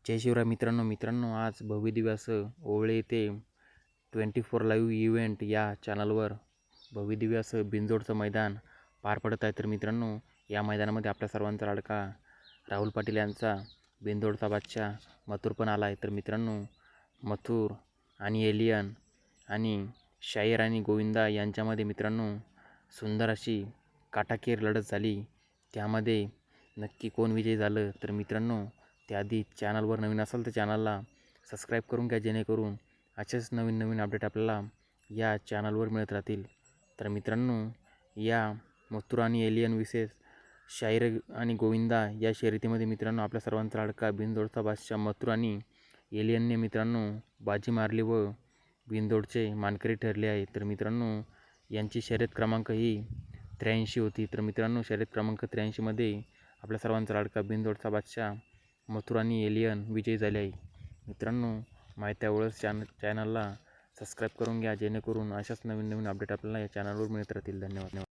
जय शिवराय मित्रांनो आज भव्यदिव्य असं ओवळे येथे 24 लाईव्ह इव्हेंट या चॅनलवर भव्यदिव्य असं बिनजोडचं मैदान पार पडत आहे। तर मित्रांनो, या मैदानामध्ये आपल्या सर्वांचा लाडका राहुल पाटील यांचा बिनजोडचा बादशाह मथुर पण आला आहे। तर मित्रांनो, मथुर आणि एलियन आणि शाहीर आणि गोविंदा यांच्यामध्ये मित्रांनो सुंदर अशी काटाकीर लढत झाली। त्यामध्ये नक्की कोण विजयी झालं तर मित्रांनो, त्याआधी चॅनलवर नवीन असाल तर चॅनलला सबस्क्राईब करून घ्या, जेणेकरून असेच नवीन अपडेट आपल्याला या चॅनलवर मिळत राहतील। तर मित्रांनो, या मथुर आणि एलियन विशेष शाहीर आणि गोविंदा या शर्यतीमध्ये मित्रांनो आपल्या सर्वांचा लाडका बिनजोडचा बादशाह मथुर आणि एलियनने मित्रांनो बाजी मारली व बिनजोडचे मानकरी ठरले आहे। तर मित्रांनो, यांची शर्यत क्रमांक ही 83 होती। तर मित्रांनो, शर्यत क्रमांक 83 मध्ये आपल्या सर्वांचा लाडका बिनजोडचा बादशाह मथुर आणि एलियन विजयी झाले आहे। मित्रांनो, माहिती आवडल्यास चॅनलला सबस्क्राईब करून घ्या, जेणेकरून अशाच नवीन अपडेट आपल्याला या चॅनलवर मिळत राहतील। धन्यवाद।